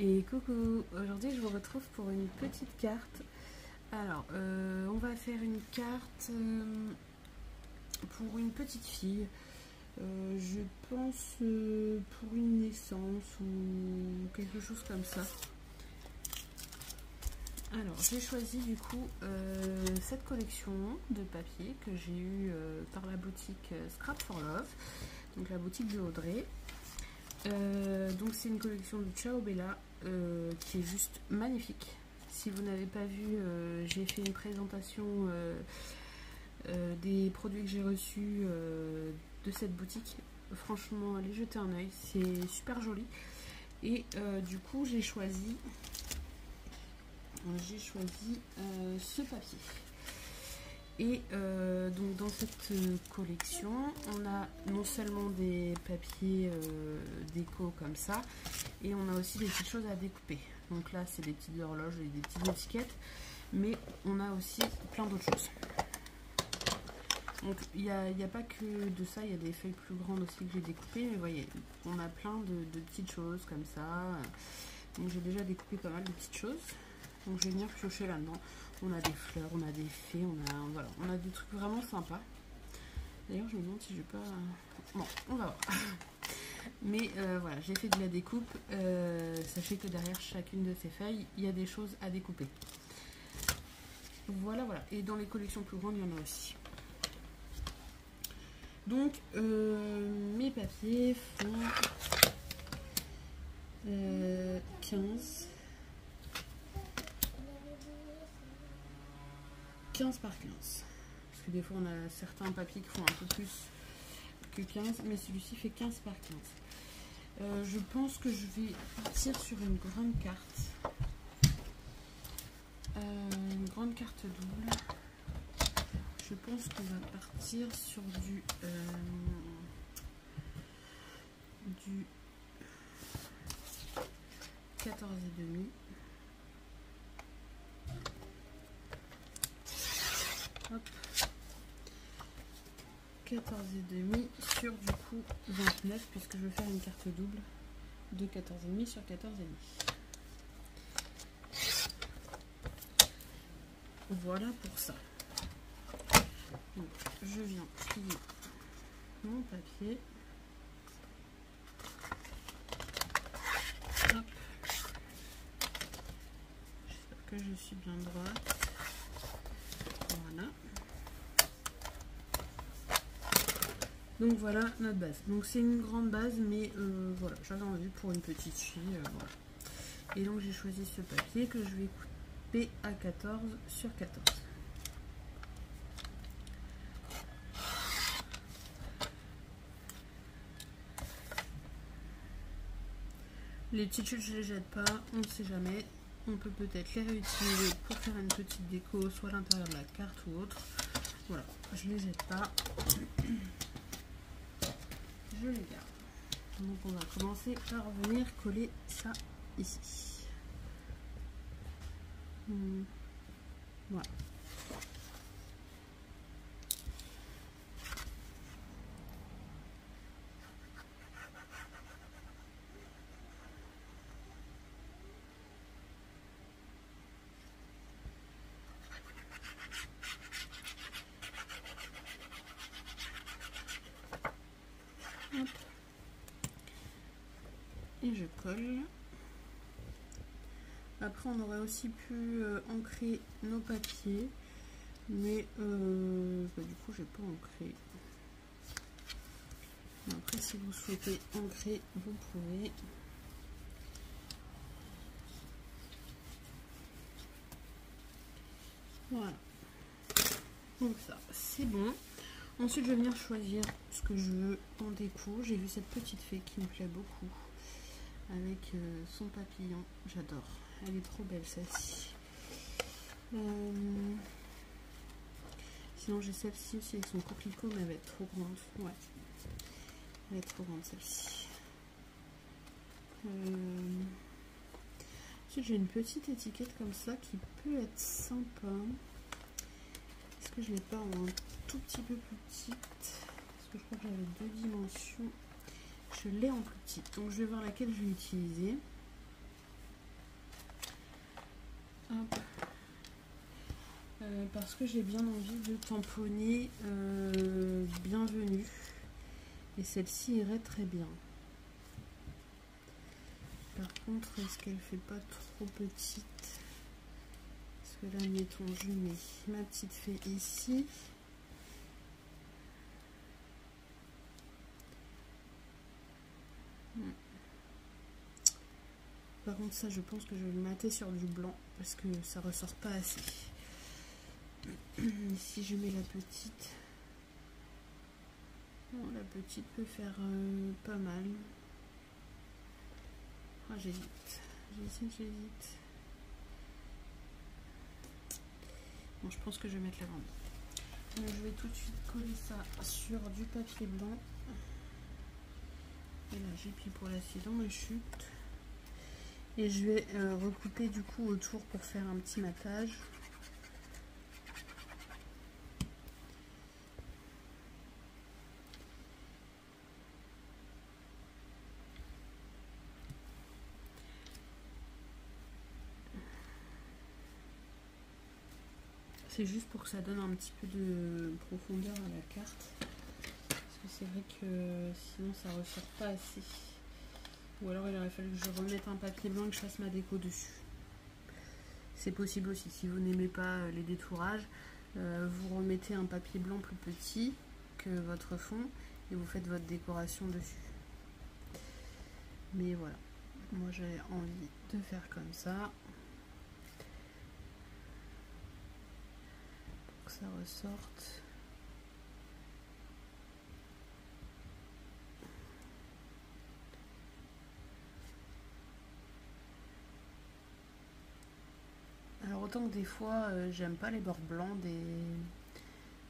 Et coucou, aujourd'hui je vous retrouve pour une petite carte. Alors, on va faire une carte pour une petite fille. Je pense pour une naissance ou quelque chose comme ça. Alors, j'ai choisi du coup cette collection de papier que j'ai eue par la boutique Scrap for Love, donc la boutique de Audrey. Donc c'est une collection de Ciao Bella qui est juste magnifique. Si vous n'avez pas vu, j'ai fait une présentation des produits que j'ai reçus de cette boutique. Franchement, allez jeter un oeil, c'est super joli. Et du coup, j'ai choisi ce papier. Et donc dans cette collection, on a non seulement des papiers déco comme ça, et on a aussi des petites choses à découper. Donc là, c'est des petites horloges et des petites étiquettes, mais on a aussi plein d'autres choses. Donc il n'y a pas que de ça, il y a des feuilles plus grandes aussi que j'ai découpées, mais vous voyez, on a plein de petites choses comme ça. Donc j'ai déjà découpé pas mal de petites choses. Donc je vais venir piocher là-dedans. On a des fleurs, on a des fées, on a des trucs vraiment sympas. D'ailleurs je me demande si je vais pas... Bon, on va voir. Mais voilà, j'ai fait de la découpe. Sachez que derrière chacune de ces feuilles, il y a des choses à découper. Voilà, voilà. Et dans les collections plus grandes, il y en a aussi. Donc mes papiers font 15 par 15. Parce que des fois on a certains papiers qui font un peu plus que 15, mais celui-ci fait 15 par 15. Je pense que je vais partir sur une grande carte. Une grande carte double. Je pense qu'on va partir sur du 14,5. Hop. 14,5 sur du coup 29, puisque je vais faire une carte double de 14,5 sur 14,5. Voilà pour ça. Donc, je viens plier mon papier. Hop. J'espère que je suis bien droite. Voilà. Donc voilà notre base. Donc c'est une grande base, mais voilà, j'avais envie pour une petite fille. Voilà. Et donc j'ai choisi ce papier que je vais couper à 14 sur 14. Les petites chutes, je les jette pas, on ne sait jamais. On peut peut-être les réutiliser pour faire une petite déco, soit à l'intérieur de la carte ou autre. Voilà, je les jette pas. Je les garde. Donc on va commencer par venir coller ça ici. Voilà. Hop. Et je colle. Après on aurait aussi pu ancrer nos papiers, mais du coup j'ai pas ancré. Après si vous souhaitez ancrer, vous pouvez. Voilà. Donc ça c'est bon. Ensuite je vais venir choisir ce que je veux en déco. J'ai vu cette petite fée qui me plaît beaucoup. Avec son papillon, j'adore. Elle est trop belle celle-ci. Sinon j'ai celle-ci aussi avec son coquelicot, mais elle va être trop grande. Ouais, elle est trop grande celle-ci. Ensuite j'ai une petite étiquette comme ça qui peut être sympa. Est-ce que je l'ai pas en un tout petit peu plus petite? Parce que je crois que j'avais 2 dimensions. Je l'ai en plus petite, donc je vais voir laquelle je vais utiliser. Hop. Parce que j'ai bien envie de tamponner Bienvenue. Et celle-ci irait très bien. Par contre, est-ce qu'elle fait pas trop petite? Parce que là, mettons, je mets ma petite fée ici. Par contre, ça, je pense que je vais le mater sur du blanc parce que ça ressort pas assez. Si je mets la petite, bon, la petite peut faire pas mal. Ah, j'hésite. Bon, je pense que je vais mettre la lavande. Je vais tout de suite coller ça sur du papier blanc. Et là, j'ai pris pour l'acier dans ma chute. Et je vais recouper du coup autour pour faire un petit matage. C'est juste pour que ça donne un petit peu de profondeur à la carte. Parce que c'est vrai que sinon ça ressort pas assez. Ou alors il aurait fallu que je remette un papier blanc et que je fasse ma déco dessus. C'est possible aussi. Si vous n'aimez pas les détourages, vous remettez un papier blanc plus petit que votre fond et vous faites votre décoration dessus. Mais voilà. Moi j'ai envie de faire comme ça. Ça ressorte. Alors autant que des fois j'aime pas les bords blancs des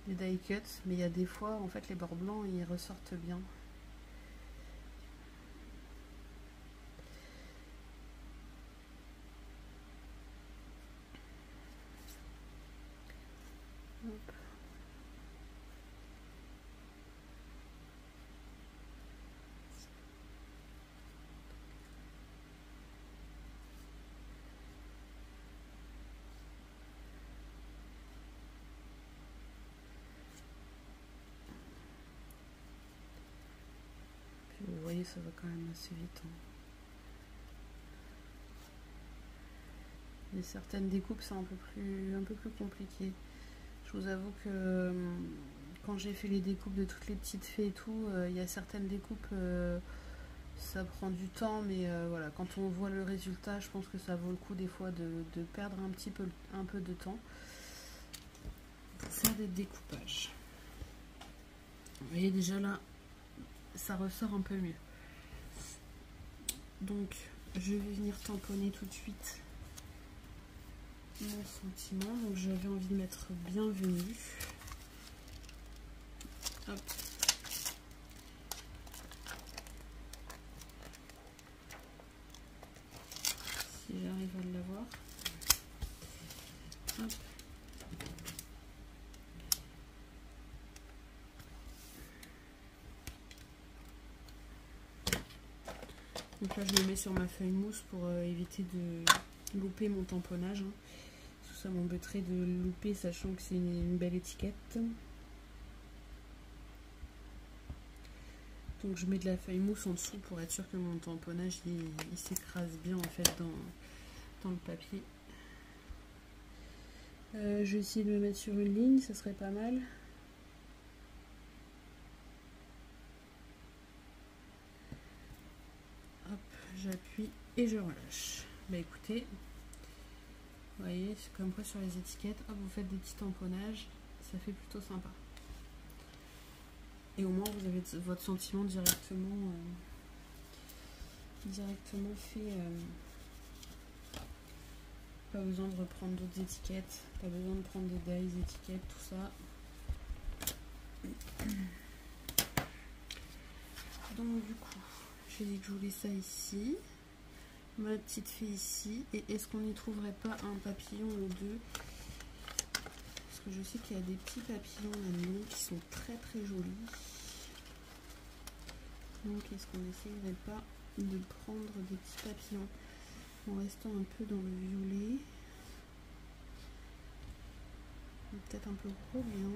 die cuts, mais il y a des fois en fait les bords blancs ils ressortent bien. Hop. Vous voyez, ça va quand même assez vite. Hein. Il y a certaines découpes, c'est un peu plus compliqué. Je vous avoue que quand j'ai fait les découpes de toutes les petites fées et tout, il y a certaines découpes, ça prend du temps, mais voilà, quand on voit le résultat, je pense que ça vaut le coup des fois de perdre un peu de temps pour faire des découpages. Vous voyez déjà là, ça ressort un peu mieux. Donc je vais venir tamponner tout de suite mon sentiment. Donc j'avais envie de mettre Bienvenue. Hop. Si j'arrive à l'avoir. Hop. Donc là je me mets sur ma feuille mousse pour éviter de louper mon tamponnage. Hein. Tout ça m'embêterait de louper sachant que c'est une belle étiquette. Donc je mets de la feuille mousse en dessous pour être sûr que mon tamponnage il s'écrase bien en fait dans le papier. Je vais essayer de me mettre sur une ligne, ça serait pas mal. Hop, j'appuie et je relâche. Bah écoutez, vous voyez, c'est comme quoi sur les étiquettes, hop, vous faites des petits tamponnages, ça fait plutôt sympa. Et au moins vous avez votre sentiment directement fait. Pas besoin de reprendre d'autres étiquettes, pas besoin de prendre des dies étiquettes, tout ça. Donc du coup, j'ai dit que je voulais ça ici, ma petite fée ici, et est-ce qu'on n'y trouverait pas un papillon ou deux? Parce que je sais qu'il y a des petits papillons là-dedans qui sont très très jolis. Donc est-ce qu'on n'essayerait pas de prendre des petits papillons en restant un peu dans le violet? Peut-être un peu gros bien.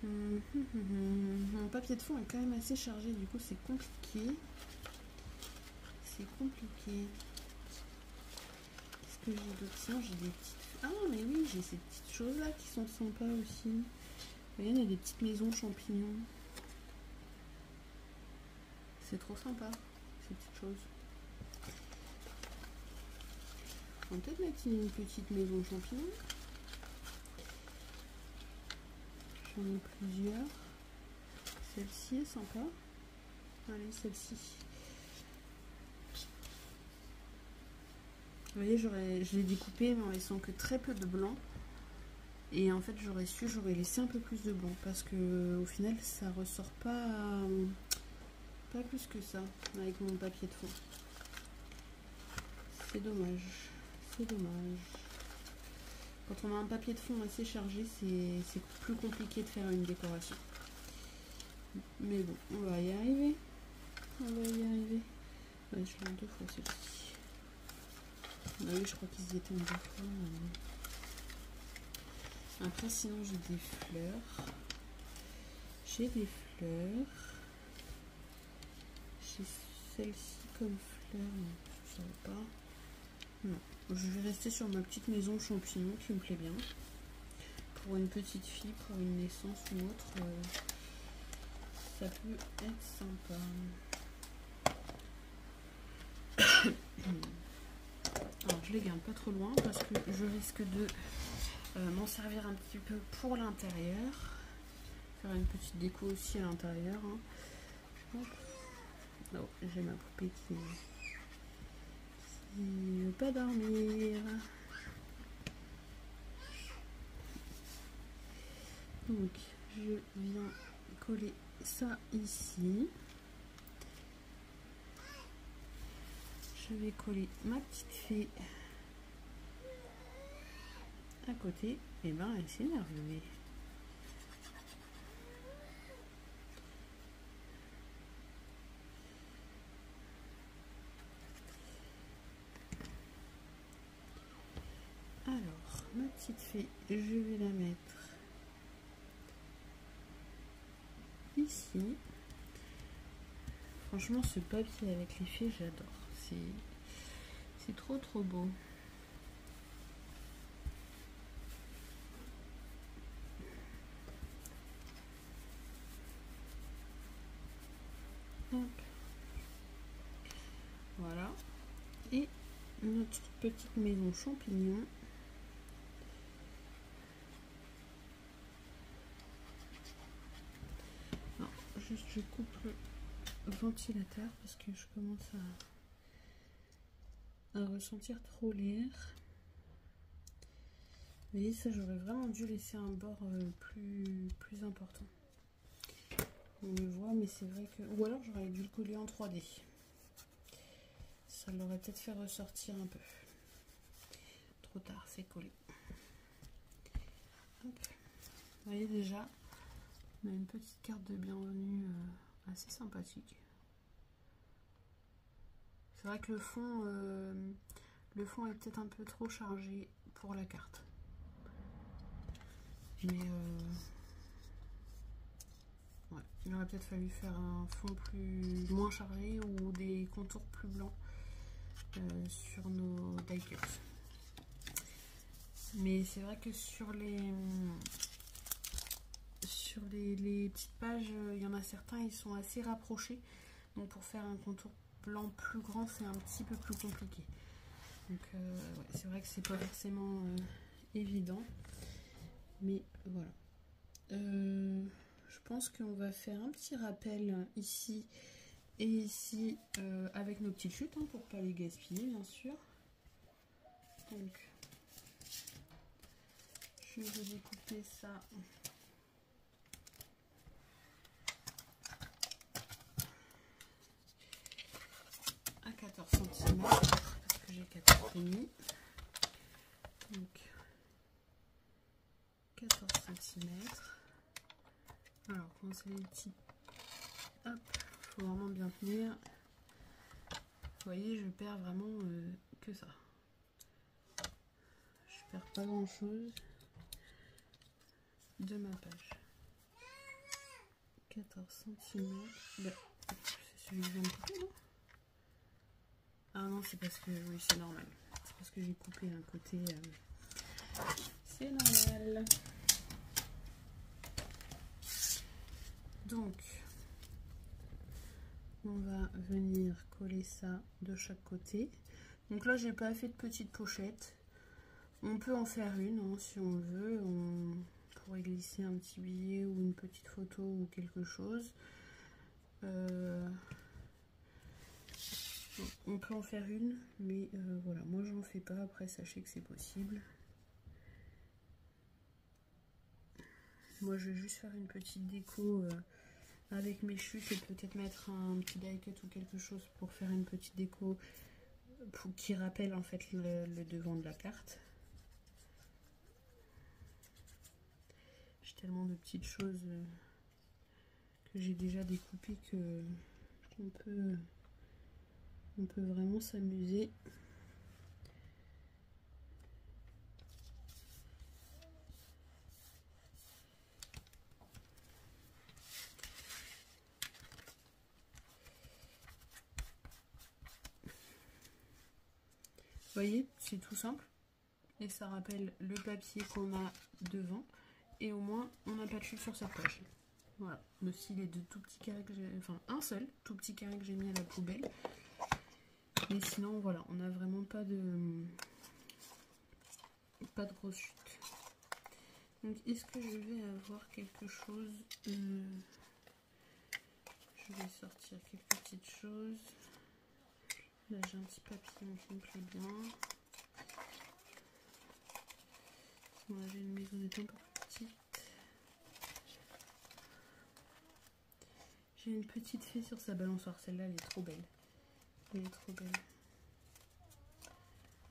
Mon papier de fond est quand même assez chargé, du coup c'est compliqué. C'est compliqué. Qu'est-ce que j'ai d'autre? Sinon j'ai des petites... Ah mais oui, j'ai ces petites choses là qui sont sympas aussi. Vous voyez, il y a des petites maisons champignons. C'est trop sympa, ces petites choses. On va peut-être mettre une petite maison champignons. J'en ai plusieurs. Celle-ci est sympa. Allez, celle-ci. Vous voyez, je l'ai découpé mais en laissant que très peu de blanc. Et en fait, j'aurais laissé un peu plus de blanc parce que au final, ça ressort pas plus que ça avec mon papier de fond. C'est dommage. C'est dommage. Quand on a un papier de fond assez chargé, c'est plus compliqué de faire une décoration. Mais bon, on va y arriver. On va y arriver. Ouais, je l'ai en deux fois celui-ci. Ah oui, je crois qu'ils y étaient en deux fois. Après, sinon, j'ai des fleurs. J'ai des fleurs. J'ai celle-ci comme fleur. Non, je ne savais pas. Non. Je vais rester sur ma petite maison champignon qui me plaît bien. Pour une petite fille, pour une naissance ou autre, ça peut être sympa. Alors je les garde pas trop loin parce que je risque de m'en servir un petit peu pour l'intérieur. Faire une petite déco aussi à l'intérieur. Hein. Oh, j'ai ma poupée qui ne veut pas dormir. Donc je viens coller ça ici. Je vais coller ma petite fée à côté. Et ben elle s'est énervée. Alors ma petite fée, je vais la mettre ici. Franchement, ce papier avec les fées, j'adore. C'est trop beau. Hop. Voilà. Et notre petite maison champignon. Alors, juste je coupe le ventilateur parce que je commence à ressentir trop l'air. Vous voyez, ça j'aurais vraiment dû laisser un bord plus important. On le voit, mais c'est vrai que... Ou alors j'aurais dû le coller en 3D. Ça l'aurait peut-être fait ressortir un peu. Trop tard, c'est collé. Hop. Vous voyez déjà, on a une petite carte de bienvenue assez sympathique. C'est vrai que le fond est peut-être un peu trop chargé pour la carte. Mais ouais, il aurait peut-être fallu faire un fond moins chargé ou des contours plus blancs sur nos die cuts. Mais c'est vrai que sur les petites pages, il y en a certains, ils sont assez rapprochés. Donc pour faire un contour blanc plus grand, c'est un petit peu plus compliqué. Donc ouais, c'est vrai que c'est pas forcément évident. Mais voilà. Je pense qu'on va faire un petit rappel ici et ici avec nos petites chutes hein, pour pas les gaspiller bien sûr. Donc je vais découper ça à 14 cm parce que j'ai 14,5. Donc 14 cm. Alors quand c'est les petits, hop, faut vraiment bien tenir. Vous voyez, je perds vraiment que ça. perds pas grand chose de ma page. 14 cm. C'est celui que je viens de couper, non? Ah non, c'est parce que, oui, c'est normal. C'est parce que j'ai coupé un côté. C'est normal. Donc, on va venir coller ça de chaque côté. Donc là, j'ai pas fait de petite pochette. On peut en faire une, hein, si on veut. On pourrait glisser un petit billet ou une petite photo ou quelque chose. On peut en faire une, mais voilà, moi j'en fais pas. Après, sachez que c'est possible. Moi, je vais juste faire une petite déco avec mes chutes et peut-être mettre un petit die cut ou quelque chose pour faire une petite déco qui rappelle en fait le devant de la carte. J'ai tellement de petites choses que j'ai déjà découpées que on peut vraiment s'amuser. Vous voyez, c'est tout simple. Et ça rappelle le papier qu'on a devant. Et au moins, on n'a pas de chute sur cette page. Voilà. Le style est de tout petit carré que j'ai... Enfin, un seul tout petit carré que j'ai mis à la poubelle. Mais sinon, voilà, on n'a vraiment pas de grosse chute. Donc, est-ce que je vais avoir quelque chose... Je vais sortir quelques petites choses. Là, j'ai un petit papillon qui me plaît bien. Moi, j'ai une maisonnette un peu plus petite. J'ai une petite fée sur sa balançoire. Celle-là, elle est trop belle. Elle est trop belle.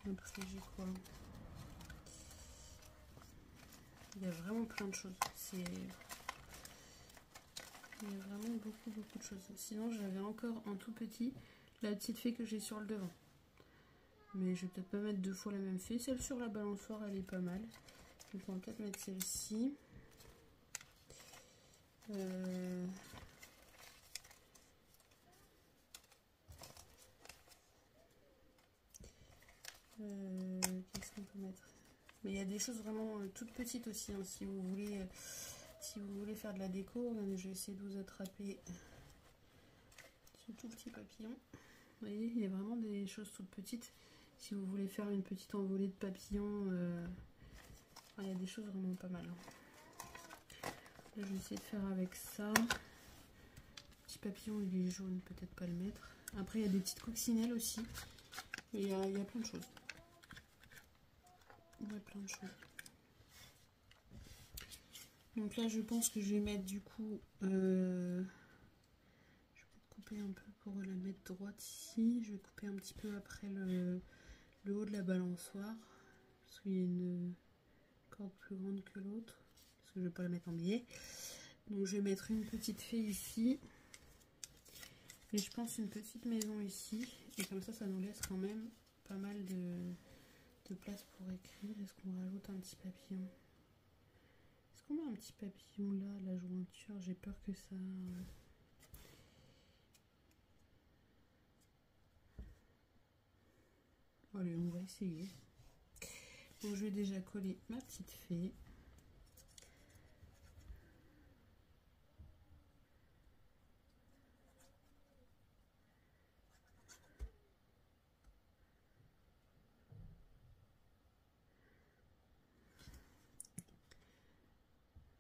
Après, j'ai quoi? Il y a vraiment plein de choses. Il y a vraiment beaucoup de choses. Sinon, j'avais encore en tout petit la petite fée que j'ai sur le devant. Mais je vais peut-être pas mettre deux fois la même fée. Celle sur la balançoire, elle est pas mal. Donc on va peut-être mettre celle-ci. Qu'est-ce qu'on peut mettre? Mais il y a des choses vraiment toutes petites aussi, hein, si vous voulez faire de la déco. Regardez, je vais essayer de vous attraper ce tout petit papillon. Vous voyez, il y a vraiment des choses toutes petites. Si vous voulez faire une petite envolée de papillons, il y a des choses vraiment pas mal. Là, je vais essayer de faire avec ça. Petit papillon, il est jaune, peut-être pas le mettre. Après, il y a des petites coccinelles aussi. Il y a plein de choses. Il y a plein de choses. Donc là, je pense que je vais mettre du coup... je vais couper un peu pour la mettre droite ici. Je vais couper un petit peu après le haut de la balançoire. Parce qu'il y a une corde plus grande que l'autre. Parce que je ne vais pas la mettre en biais. Donc je vais mettre une petite fée ici. Et je pense une petite maison ici. Et comme ça, ça nous laisse quand même pas mal de place pour écrire. Est-ce qu'on rajoute un petit papillon? Est-ce qu'on met un petit papillon là, la jointure? J'ai peur que ça... Allez, on va essayer. Donc je vais déjà coller ma petite fée.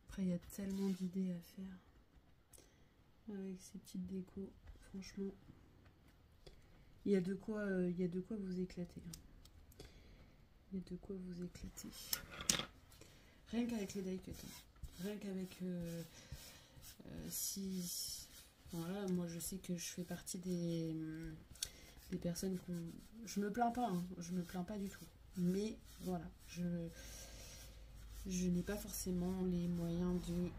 Après, il y a tellement d'idées à faire avec ces petites décos. Franchement, il y a de quoi vous éclater. Il y a de quoi vous éclater. Rien qu'avec les die cut. Rien qu'avec si... Voilà, moi je sais que je fais partie des personnes qui... Je me plains pas, hein, je me plains pas du tout. Mais voilà, je n'ai pas forcément les moyens de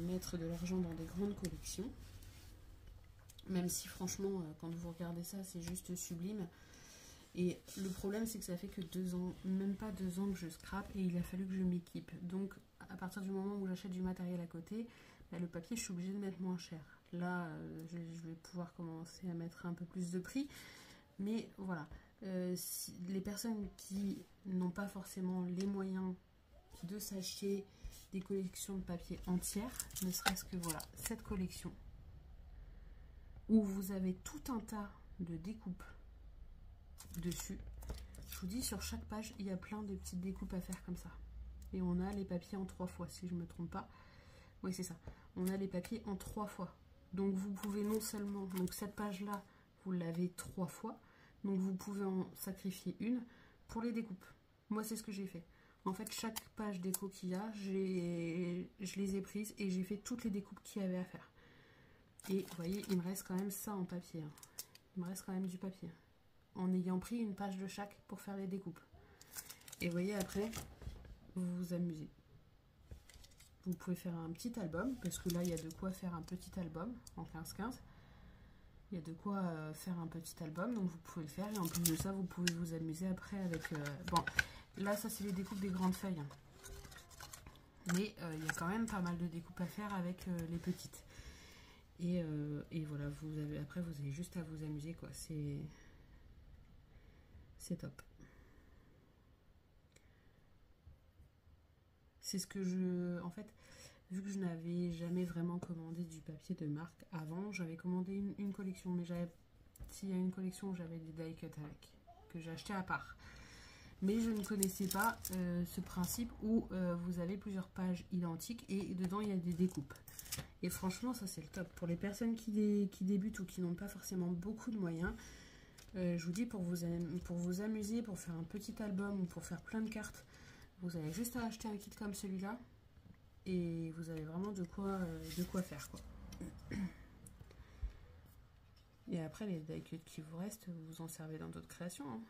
mettre de l'argent dans des grandes collections. Même si franchement, quand vous regardez ça, c'est juste sublime. Et le problème, c'est que ça fait que 2 ans, même pas 2 ans que je scrape et il a fallu que je m'équipe. Donc, à partir du moment où j'achète du matériel à côté, bah, le papier, je suis obligée de mettre moins cher. Là, je vais pouvoir commencer à mettre un peu plus de prix. Mais voilà, si les personnes qui n'ont pas forcément les moyens de s'acheter des collections de papier entières, ne serait-ce que voilà, cette collection, où vous avez tout un tas de découpes dessus. Je vous dis, sur chaque page, il y a plein de petites découpes à faire comme ça. Et on a les papiers en 3 fois, si je ne me trompe pas. Oui, c'est ça. On a les papiers en 3 fois. Donc, vous pouvez non seulement... Donc, cette page-là, vous l'avez 3 fois. Donc, vous pouvez en sacrifier une pour les découpes. Moi, c'est ce que j'ai fait. En fait, chaque page déco qu'il y a, je les ai prises et j'ai fait toutes les découpes qu'il y avait à faire. Et vous voyez, il me reste quand même ça en papier. Il me reste quand même du papier. En ayant pris une page de chaque pour faire les découpes. Et vous voyez, après, vous vous amusez. Vous pouvez faire un petit album, parce que là, il y a de quoi faire un petit album en 15-15. Il y a de quoi faire un petit album, donc vous pouvez le faire. Et en plus de ça, vous pouvez vous amuser après avec... Bon, là, ça, c'est les découpes des grandes feuilles. Hein. Mais il y a quand même pas mal de découpes à faire avec les petites. Et voilà, après, vous avez juste à vous amuser, quoi. C'est top. C'est ce que en fait, vu que je n'avais jamais vraiment commandé du papier de marque avant, j'avais commandé une collection, mais s'il y a une collection où j'avais des die cut avec, que j'ai acheté à part. Mais je ne connaissais pas ce principe où vous avez plusieurs pages identiques et dedans il y a des découpes. Et franchement, ça c'est le top. Pour les personnes qui débutent ou qui n'ont pas forcément beaucoup de moyens, je vous dis, pour vous amuser, pour faire un petit album ou pour faire plein de cartes, vous avez juste à acheter un kit comme celui-là et vous avez vraiment de quoi faire, quoi. Et après, les die cuts qui vous restent, vous en servez dans d'autres créations. Hein.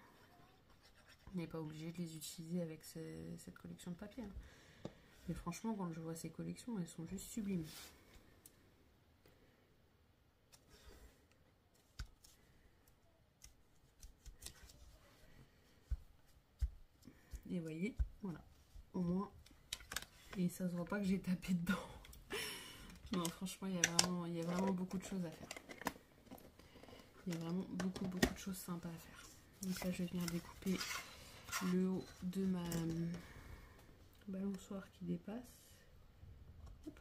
Vous n'êtes pas obligé de les utiliser avec cette collection de papier. Hein. Mais franchement, quand je vois ces collections, elles sont juste sublimes. Et vous voyez, voilà, au moins, et ça se voit pas que j'ai tapé dedans. Non, franchement, il y a vraiment beaucoup de choses à faire. Il y a vraiment beaucoup de choses sympas à faire. Donc là, je vais venir découper le haut de ma balançoire qui dépasse. Hop.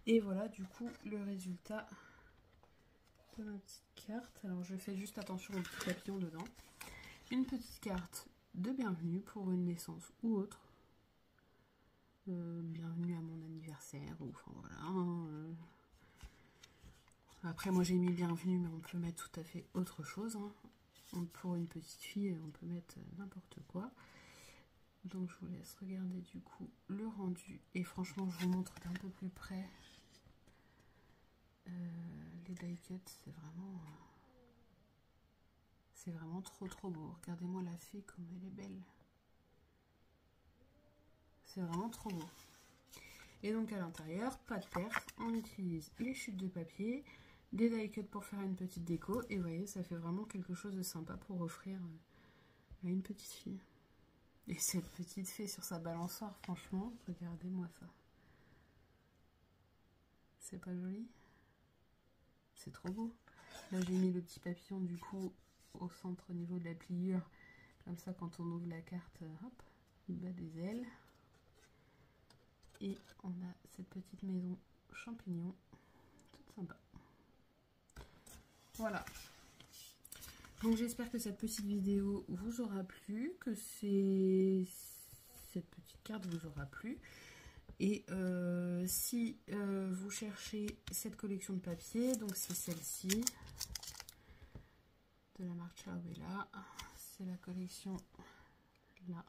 Et voilà, du coup, le résultat de ma petite carte. Alors, je fais juste attention aux petits papillons dedans. Une petite carte de bienvenue pour une naissance ou autre. Bienvenue à mon anniversaire, ou enfin voilà. Après, moi j'ai mis bienvenue, mais on peut mettre tout à fait autre chose. Hein. Pour une petite fille, on peut mettre n'importe quoi. Donc je vous laisse regarder du coup le rendu. Et franchement, je vous montre d'un peu plus près les die cuts. C'est vraiment trop beau. Regardez-moi la fée comme elle est belle. C'est vraiment trop beau. Et donc à l'intérieur, pas de perte, on utilise les chutes de papier, des die cuts pour faire une petite déco. Et vous voyez, ça fait vraiment quelque chose de sympa pour offrir à une petite fille. Et cette petite fée sur sa balançoire, franchement, regardez-moi ça. C'est pas joli? C'est trop beau. Là, j'ai mis le petit papillon du coup au centre au niveau de la pliure. Comme ça, quand on ouvre la carte, hop, il bat des ailes. Et on a cette petite maison champignon, toute sympa. Voilà. Donc j'espère que cette petite vidéo vous aura plu, que cette petite carte vous aura plu. Et si vous cherchez cette collection de papier, donc c'est celle-ci, de la marque Ciao-Bella. C'est la collection là.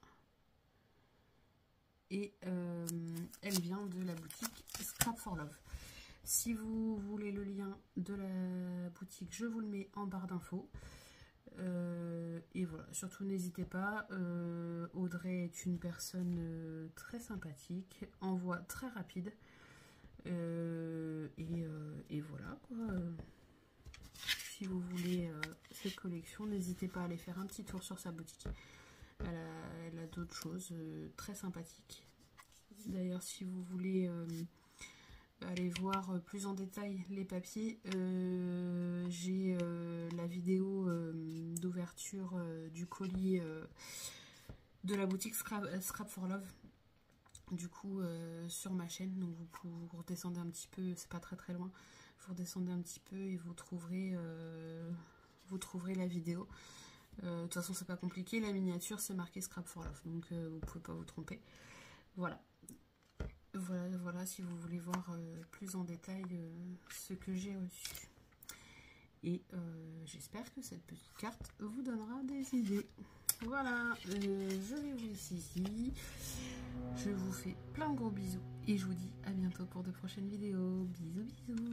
Et elle vient de la boutique Scrap for Love. Si vous voulez le lien de la boutique, je vous le mets en barre d'infos. Et voilà, surtout n'hésitez pas. Audrey est une personne très sympathique, envoi très rapide. Et voilà quoi. si vous voulez cette collection, n'hésitez pas à aller faire un petit tour sur sa boutique. Elle a d'autres choses très sympathiques. D'ailleurs, si vous voulez aller voir plus en détail les papiers, j'ai la vidéo d'ouverture du colis de la boutique Scrap for Love, du coup sur ma chaîne. Donc vous redescendez un petit peu, c'est pas très loin, vous redescendez un petit peu et vous trouverez la vidéo. De toute façon c'est pas compliqué, la miniature c'est marqué Scrap for Love, donc vous pouvez pas vous tromper. Voilà, si vous voulez voir plus en détail ce que j'ai reçu. Et j'espère que cette petite carte vous donnera des idées. Voilà, je vais vous laisser ici. Je vous fais plein de gros bisous et je vous dis à bientôt pour de prochaines vidéos. Bisous bisous.